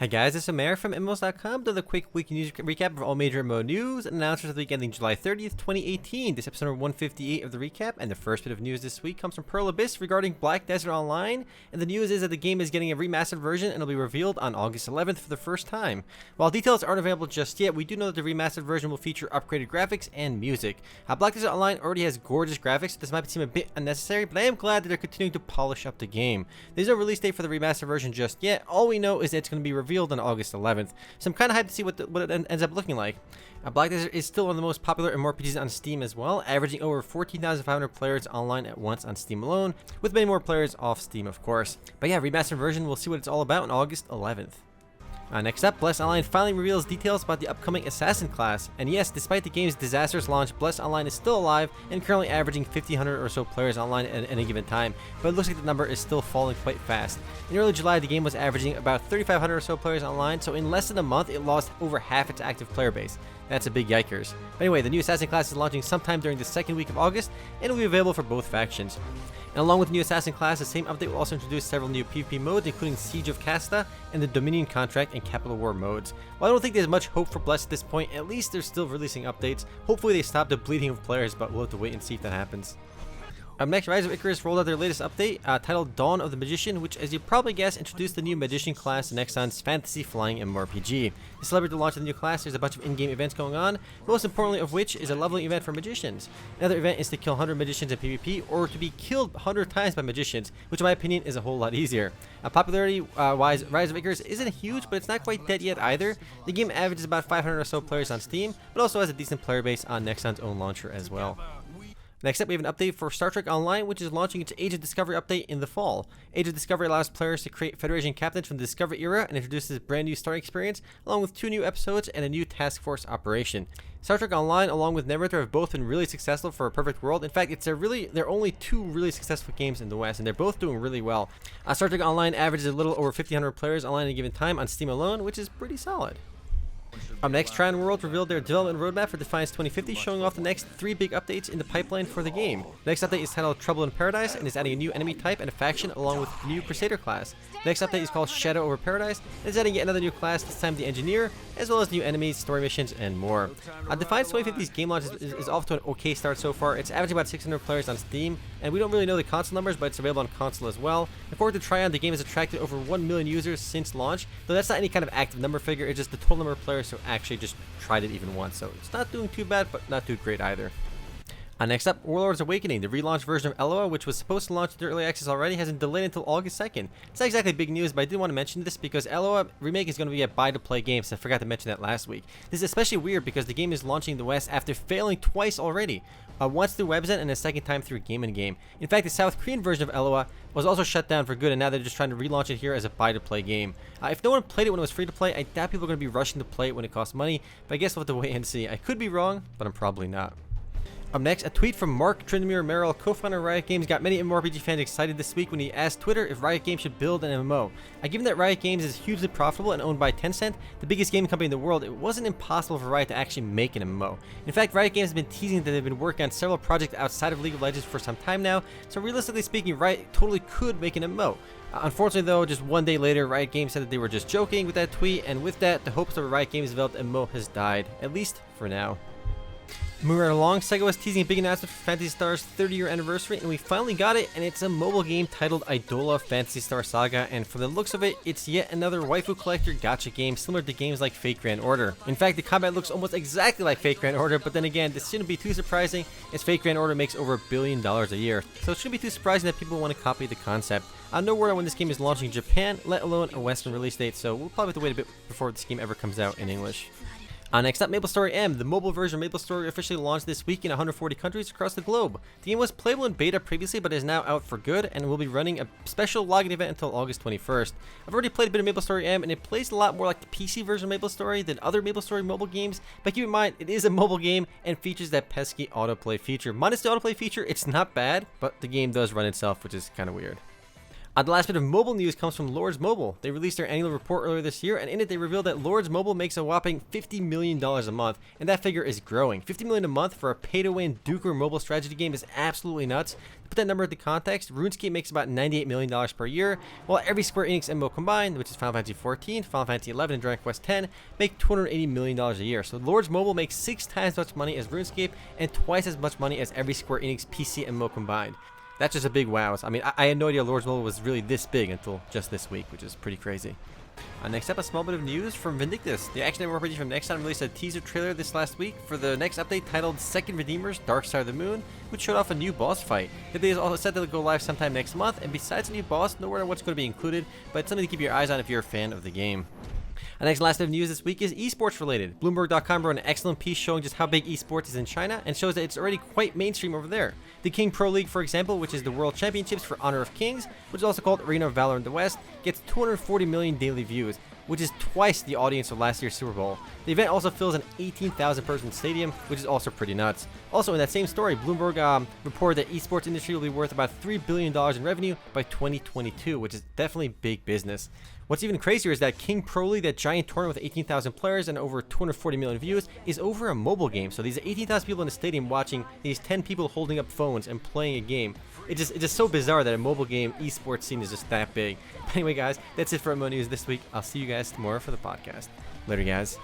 Hi guys, this is Amir from MMOs.com doing a quick weekly news recap of all major MMO news and announcements of the week ending July 30th, 2018. This is episode number 158 of the recap, and the first bit of news this week comes from Pearl Abyss regarding Black Desert Online, and the news is that the game is getting a remastered version and will be revealed on August 11th for the first time. While details aren't available just yet, we do know that the remastered version will feature upgraded graphics and music. Black Desert Online already has gorgeous graphics, so this might seem a bit unnecessary, but I am glad that they're continuing to polish up the game. There's no release date for the remastered version just yet. All we know is that it's going to be revealed on August 11th. So I'm kind of hyped to see what it ends up looking like. Black Desert is still one of the most popular MMORPGs on Steam as well, averaging over 14,500 players online at once on Steam alone, with many more players off Steam of course. But yeah, remastered version, we'll see what it's all about on August 11th. Next up, Bless Online finally reveals details about the upcoming Assassin class, and yes, despite the game's disastrous launch, Bless Online is still alive and currently averaging 1,500 or so players online at any given time, but it looks like the number is still falling quite fast. In early July, the game was averaging about 3,500 or so players online, so in less than a month, it lost over half its active player base. That's a big yikers. But anyway, the new Assassin class is launching sometime during the second week of August, and will be available for both factions. And along with the new Assassin class, the same update will also introduce several new PvP modes, including Siege of Casta and the Dominion Contract and Capital War modes. While I don't think there's much hope for Bless at this point, at least they're still releasing updates. Hopefully they stop the bleeding of players, but we'll have to wait and see if that happens. Up next, Rise of Icarus rolled out their latest update, titled Dawn of the Magician, which, as you probably guessed, introduced the new Magician class in Nexon's fantasy flying MMORPG. To celebrate the launch of the new class, there's a bunch of in-game events going on, most importantly of which is a leveling event for magicians. Another event is to kill 100 magicians in PvP, or to be killed 100 times by magicians, which in my opinion is a whole lot easier. Popularity-wise, Rise of Icarus isn't huge, but it's not quite dead yet either. The game averages about 500 or so players on Steam, but also has a decent player base on Nexon's own launcher as well. Next up, we have an update for Star Trek Online, which is launching its Age of Discovery update in the fall. Age of Discovery allows players to create Federation captains from the Discovery era and introduces a brand new starting experience, along with 2 new episodes and a new task force operation. Star Trek Online, along with Neverwinter, have both been really successful for a perfect world. In fact, they're only 2 really successful games in the West, and they're both doing really well. Star Trek Online averages a little over 1,500 players online at a given time on Steam alone, which is pretty solid. Up next, Tryon Worlds revealed their development roadmap for Defiance 2050, showing off the next 3 big updates in the pipeline for the game. The next update is titled Trouble in Paradise and is adding a new enemy type and a faction along with the new Crusader class. The next update is called Shadow over Paradise and is adding yet another new class, this time the Engineer, as well as new enemies, story missions, and more. Defiance 2050's game launch is off to an okay start so far. It's averaging about 600 players on Steam, and we don't really know the console numbers, but it's available on console as well. According to Tryon, the game has attracted over 1 million users since launch, though that's not any kind of active number figure, it's just the total number of players who actually just tried it even once, so it's not doing too bad, but not too great either. Next up, Warlords Awakening, the relaunched version of Eloa, which was supposed to launch into early access already, has been delayed until August 2nd. It's not exactly big news, but I did want to mention this because Eloa Remake is going to be a buy-to-play game, so I forgot to mention that last week. This is especially weird because the game is launching in the West after failing twice already. Once through WebZen and a second time through Game & Game. In fact, the South Korean version of Eloa was also shut down for good, and now they're just trying to relaunch it here as a buy-to-play game. If no one played it when it was free to play, I doubt people are going to be rushing to play it when it costs money, but I guess we'll have to wait and see. I could be wrong, but I'm probably not. Up next, a tweet from Mark Trindamere Merrill, co-founder of Riot Games, got many MMORPG fans excited this week when he asked Twitter if Riot Games should build an MMO. Given that Riot Games is hugely profitable and owned by Tencent, the biggest gaming company in the world, it wasn't impossible for Riot to actually make an MMO. In fact, Riot Games has been teasing that they've been working on several projects outside of League of Legends for some time now, so realistically speaking, Riot totally could make an MMO. Unfortunately though, just one day later, Riot Games said that they were just joking with that tweet, and with that, the hopes of a Riot Games developed MMO has died, at least for now. Moving right along, Sega was teasing a big announcement for Phantasy Star's 30-year anniversary, and we finally got it, and it's a mobile game titled Idola Phantasy Star Saga, and from the looks of it, it's yet another waifu collector gacha game similar to games like Fate Grand Order. In fact, the combat looks almost exactly like Fate Grand Order, but then again, this shouldn't be too surprising, as Fate Grand Order makes over $1 billion a year, so it shouldn't be too surprising that people want to copy the concept. No word on when this game is launching in Japan, let alone a Western release date, so we'll probably have to wait a bit before this game ever comes out in English. Next up, MapleStory M. The mobile version of MapleStory officially launched this week in 140 countries across the globe. The game was playable in beta previously, but is now out for good, and will be running a special login event until August 21st. I've already played a bit of MapleStory M, and it plays a lot more like the PC version of MapleStory than other MapleStory mobile games, but keep in mind, it is a mobile game and features that pesky autoplay feature. Minus the autoplay feature, it's not bad, but the game does run itself, which is kind of weird. The last bit of mobile news comes from Lords Mobile. They released their annual report earlier this year, and in it they revealed that Lords Mobile makes a whopping $50 million a month, and that figure is growing. $50 million a month for a pay-to-win Duker mobile strategy game is absolutely nuts. To put that number into context, RuneScape makes about $98 million per year, while every Square Enix MMO combined, which is Final Fantasy XIV, Final Fantasy XI, and Dragon Quest X, make $280 million a year. So Lords Mobile makes 6 times as much money as RuneScape, and twice as much money as every Square Enix PC MMO combined. That's just a big wow. I mean, I had no idea Lords Mobile was really this big until just this week, which is pretty crazy. Next up, a small bit of news from Vindictus. The action RPG from Nexon released a teaser trailer this last week for the next update titled Second Redeemers Dark Side of the Moon, which showed off a new boss fight. The update is also set to go live sometime next month, and besides the new boss, no word on what's going to be included, but it's something to keep your eyes on if you're a fan of the game. The next last bit of news this week is eSports related. Bloomberg.com wrote an excellent piece showing just how big eSports is in China and shows that it's already quite mainstream over there. The King Pro League, for example, which is the World Championships for Honor of Kings, which is also called Arena of Valor in the West, gets 240 million daily views, which is twice the audience of last year's Super Bowl. The event also fills an 18,000 person stadium, which is also pretty nuts. Also in that same story, Bloomberg reported that esports industry will be worth about $3 billion in revenue by 2022, which is definitely big business. What's even crazier is that King Pro League, that giant tournament with 18,000 players and over 240 million views, is over a mobile game. So these 18,000 people in the stadium watching these 10 people holding up phones and playing a game. It's just so bizarre that a mobile game esports scene is just that big. But anyway, guys, that's it for MMO News this week. I'll see you guys tomorrow for the podcast. Later, guys.